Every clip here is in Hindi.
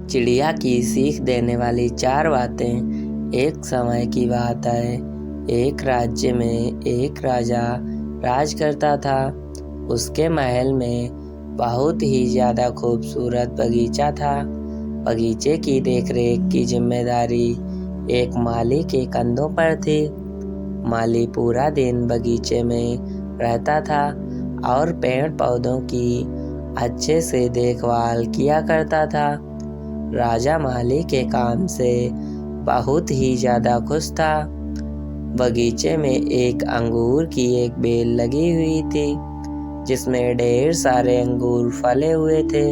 चिड़िया की सीख देने वाली 4 बातें। एक समय की बात है, एक राज्य में एक राजा राज करता था। उसके महल में बहुत ही ज़्यादा खूबसूरत बगीचा था। बगीचे की देखरेख की जिम्मेदारी एक माली के कंधों पर थी। माली पूरा दिन बगीचे में रहता था और पेड़ पौधों की अच्छे से देखभाल किया करता था। राजा माली के काम से बहुत ही ज़्यादा खुश था। बगीचे में एक अंगूर की एक बेल लगी हुई थी जिसमें ढेर सारे अंगूर फले हुए थे।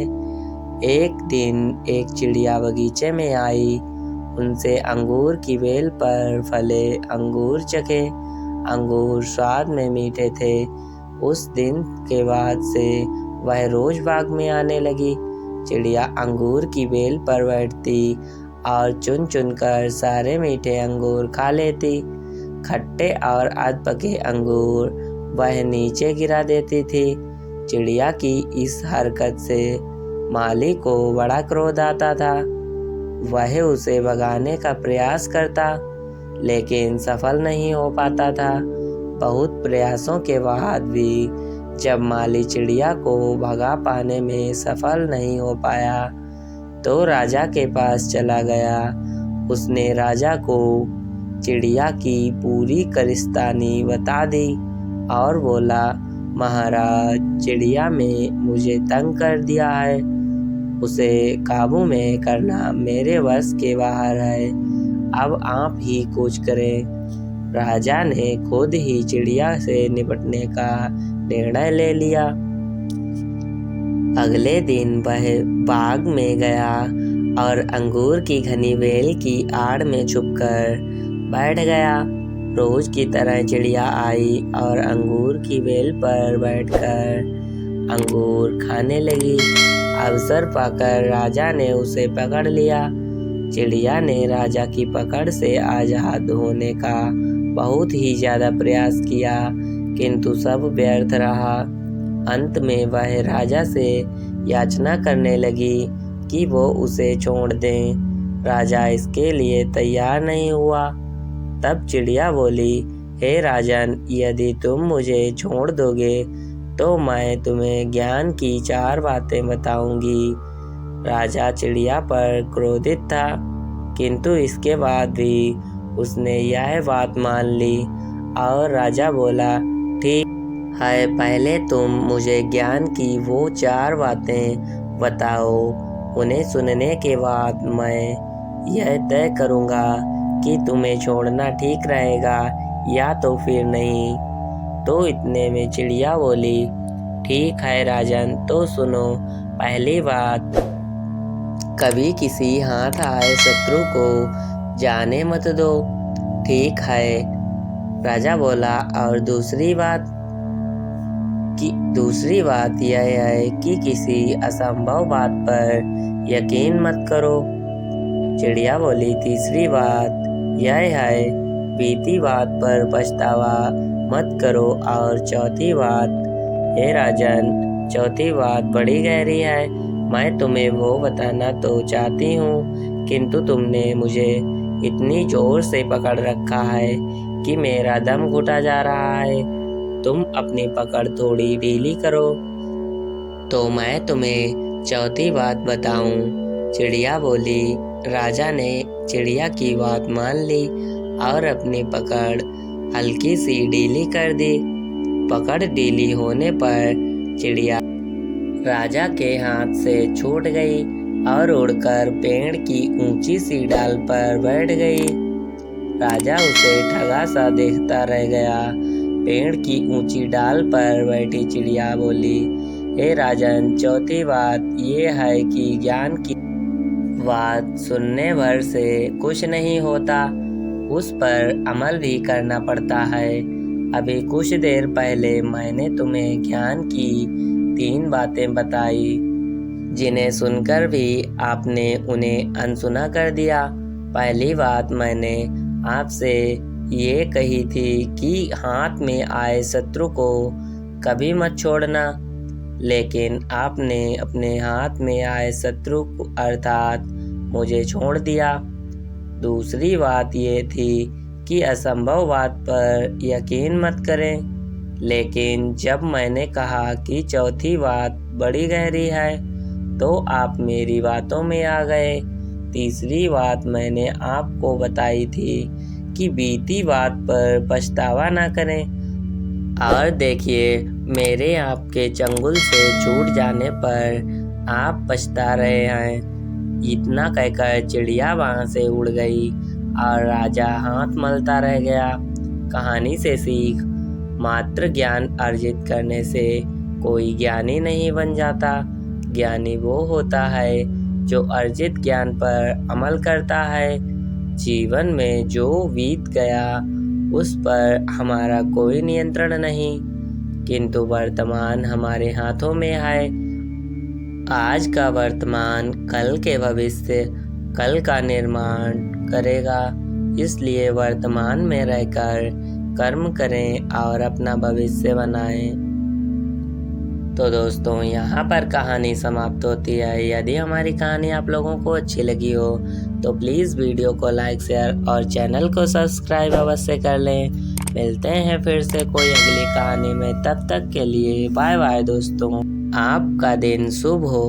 एक दिन एक चिड़िया बगीचे में आई, उनसे अंगूर की बेल पर फले अंगूर चखे। अंगूर स्वाद में मीठे थे। उस दिन के बाद से वह रोज बाग में आने लगी। चिड़िया अंगूर की बेल पर बैठती और चुन चुन कर सारे मीठे अंगूर खा लेती। खट्टे और अध पके अंगूर वह नीचे गिरा देती थी। चिड़िया की इस हरकत से माली को बड़ा क्रोध आता था। वह उसे भगाने का प्रयास करता, लेकिन सफल नहीं हो पाता था। बहुत प्रयासों के बाद भी जब माली चिड़िया को भगा पाने में सफल नहीं हो पाया, तो राजा के पास चला गया। उसने राजा को चिड़िया की पूरी करिस्तानी बता दी और बोला, महाराज, चिड़िया ने मुझे तंग कर दिया है। उसे काबू में करना मेरे वश के बाहर है। अब आप ही कुछ करें। राजा ने खुद ही चिड़िया से निपटने का निर्णय ले लिया। अगले दिन वह बाग में गया और अंगूर की घनी बेल की आड़ में छुपकर बैठ गया। रोज की तरह चिड़िया आई और अंगूर की बेल पर बैठकर अंगूर खाने लगी। अवसर पाकर राजा ने उसे पकड़ लिया। चिड़िया ने राजा की पकड़ से आज़ाद होने का बहुत ही ज़्यादा प्रयास किया, किंतु सब व्यर्थ रहा। अंत में वह राजा से याचना करने लगी कि वो उसे छोड़ दें। राजा इसके लिए तैयार नहीं हुआ। तब चिड़िया बोली, हे राजन, यदि तुम मुझे छोड़ दोगे तो मैं तुम्हें ज्ञान की 4 बातें बताऊंगी। राजा चिड़िया पर क्रोधित था, किंतु इसके बाद भी उसने यह बात मान ली और राजा बोला, ठीक है, पहले तुम मुझे ज्ञान की वो 4 बातें बताओ। उन्हें सुनने के बाद मैं यह तय करूँगा कि तुम्हें छोड़ना ठीक रहेगा या तो फिर नहीं। तो इतने में चिड़िया बोली, ठीक है राजन, तो सुनो। पहली बात, कभी किसी हाथ आए शत्रु को जाने मत दो। ठीक है, राजा बोला। और दूसरी बात यह है कि किसी असंभव बात पर यकीन मत करो। चिड़िया बोली, तीसरी बात यह है, बीती बात पर पछतावा मत करो। और चौथी बात, हे राजन, चौथी बात बड़ी गहरी है। मैं तुम्हें वो बताना तो चाहती हूँ, किंतु तुमने मुझे इतनी जोर से पकड़ रखा है कि मेरा दम घुटा जा रहा है। तुम अपनी पकड़ थोड़ी ढीली करो तो मैं तुम्हें चौथी बात बताऊं। चिड़िया बोली। राजा ने चिड़िया की बात मान ली और अपनी पकड़ हल्की सी ढीली कर दी। पकड़ ढीली होने पर चिड़िया राजा के हाथ से छूट गई और उड़कर पेड़ की ऊंची सी डाल पर बैठ गई। राजा उसे ठगा सा देखता रह गया। पेड़ की ऊंची डाल पर बैठी चिड़िया बोली, हे राजन, चौथी बात ये है कि ज्ञान की बात सुनने भर से कुछ नहीं होता, उस पर अमल भी करना पड़ता है। अभी कुछ देर पहले मैंने तुम्हें ज्ञान की 3 बातें बताई, जिन्हें सुनकर भी आपने उन्हें अनसुना कर दिया। पहली बात मैंने आपसे ये कही थी कि हाथ में आए शत्रु को कभी मत छोड़ना, लेकिन आपने अपने हाथ में आए शत्रु अर्थात मुझे छोड़ दिया। दूसरी बात ये थी कि असंभव बात पर यकीन मत करें। लेकिन जब मैंने कहा कि चौथी बात बड़ी गहरी है तो आप मेरी बातों में आ गए। तीसरी बात मैंने आपको बताई थी कि बीती बात पर पछतावा ना करें। और देखिए, मेरे आपके चंगुल से छूट जाने पर आप पछता रहे हैं। इतना कहकर चिड़िया वहाँ से उड़ गई और राजा हाथ मलता रह गया। कहानी से सीख, मात्र ज्ञान अर्जित करने से कोई ज्ञानी नहीं बन जाता। ज्ञानी वो होता है जो अर्जित ज्ञान पर अमल करता है। जीवन में जो बीत गया उस पर हमारा कोई नियंत्रण नहीं, किंतु वर्तमान हमारे हाथों में है। आज का वर्तमान कल के भविष्य, कल का निर्माण करेगा। इसलिए वर्तमान में रहकर कर्म करें और अपना भविष्य बनाएं। तो दोस्तों, यहाँ पर कहानी समाप्त होती है। यदि हमारी कहानी आप लोगों को अच्छी लगी हो तो प्लीज़ वीडियो को लाइक, शेयर और चैनल को सब्सक्राइब अवश्य कर लें। मिलते हैं फिर से कोई अगली कहानी में। तब तक के लिए बाय बाय दोस्तों। आपका दिन शुभ हो।